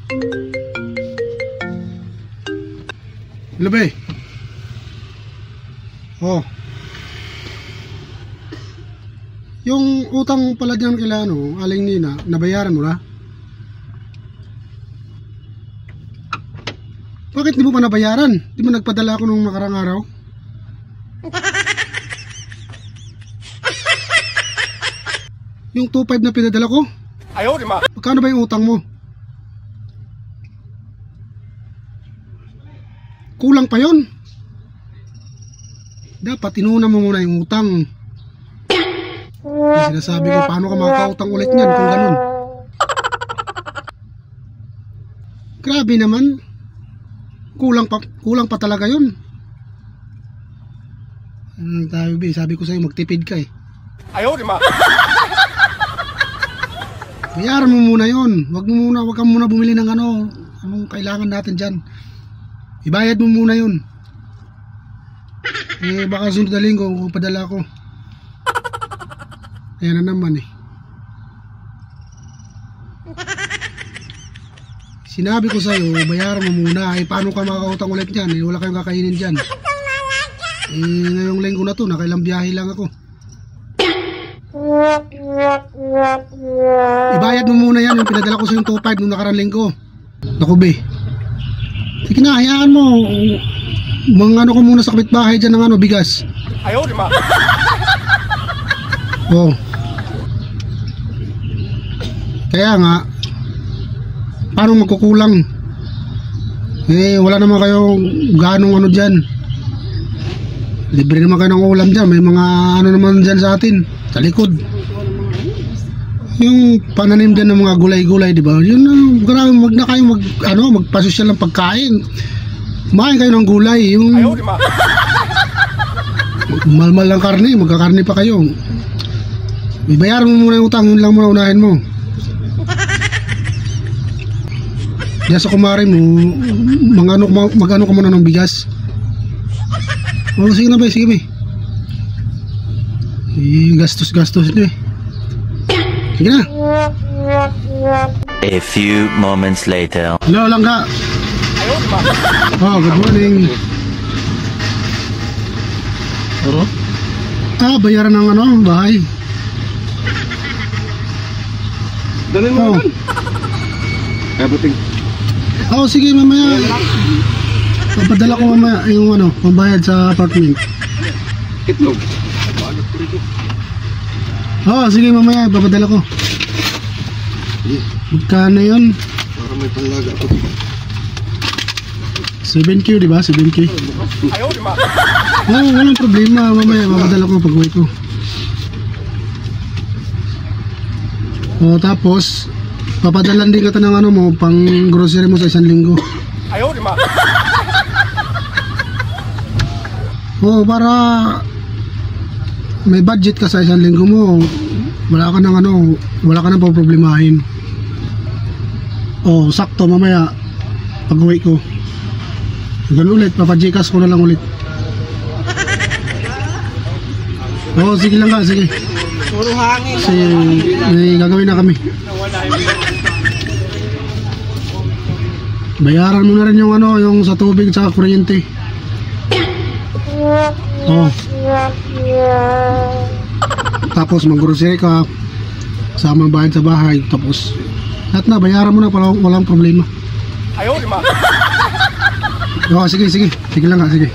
Hello, be. Oh. Yung utang pala dyan kila Aling Nina, nabayaran mo na? Bakit di mo pa nabayaran? Di mo nagpadala ako nung nakarang araw? Yung 2.5 na pinadala ko? Ayaw, di ma. Magkano ba yung utang mo? Kulang pa yon. Dapat inuna mo muna yung utang. Yung sinasabi ko, paano ka makakautang ulit niyan kung ganun? Grabe naman. Kulang pa talaga yun. Tayo, be, sabi ko sa'yo magtipid ka eh. Ayaw, di ma. Bayaran mo muna yun. Wag ka muna bumili ng anong kailangan natin dyan. Ibayad mo muna yun. Eh baka sunod na linggo kung padala ko. Ayan na naman eh. Sinabi ko sa'yo, bayaran mo muna. Eh paano ka makakautang ulit dyan? Eh wala kayong kakainin dyan. Eh ngayong linggo na to, nakailang biyahe lang ako. Ibayad mo muna yan, yung pinadala ko sa yung 2.5 nung nakarang linggo. Naku, be. Sige na, hayaan mo. Mga ko muna sa kapitbahay dyan ng bigas. Ayaw, di ma. Oh. Kaya nga, paano magkukulang? Eh, wala naman kayong ganong dyan. Libre naman kayo ng ulam dyan. May mga naman dyan sa atin, sa likod. Yung pananim dyan ng mga gulay-gulay, di ba? Yun, grabe, wag na kayo magpasosyal ng pagkain. Kumain kayo ng gulay. Yung ayaw, di ma. malmal ng karne, magkakarne pa kayo. Ibayaran mo muna yung utang, yun lang muna unahin mo. Diyan sa kumari mo, mag-ano ka muna ng bigas. Oh, sige na ba, sige ba. Gastos ito eh. Sige na. A few moments later. Hello, Langga. Ayaw, di ma. Oh, good morning. Bayaran ng bahay. Dalhin mo Oh. Kaya buting. Oh, sige mamaya. Papadala ko mamaya yung pambayad sa apartment. Itlog. Oh, sige mamaya papadala ko. Magkano yun? Para may panlaga ako. 7K, di ba? 7K. Ayaw, di ma. Oh, walang problema. Mamaya papadala ko pag-uwi ko. Oh, tapos papadalan din kita ng mo pang grocery mo sa isang linggo. Ayaw, di ma. Oh, para may budget ka sa isang linggo mo. Wala ka nang problemahin. Oh, sakto mamaya pag-uwi ko. Ganun ulit, papajikas ko na lang ulit. Oh, sige lang ka, sige. Puro hangin. Kasi may gagawin na kami. Bayaran mo na rin yung sa tubig at kuryente. Oh. Tapos mag-grocery ka, sama bayad sa bahay, tapos lahat na, bayaran mo na, walang problema. Ayaw, di ma. Oh, sige lang nga, sige.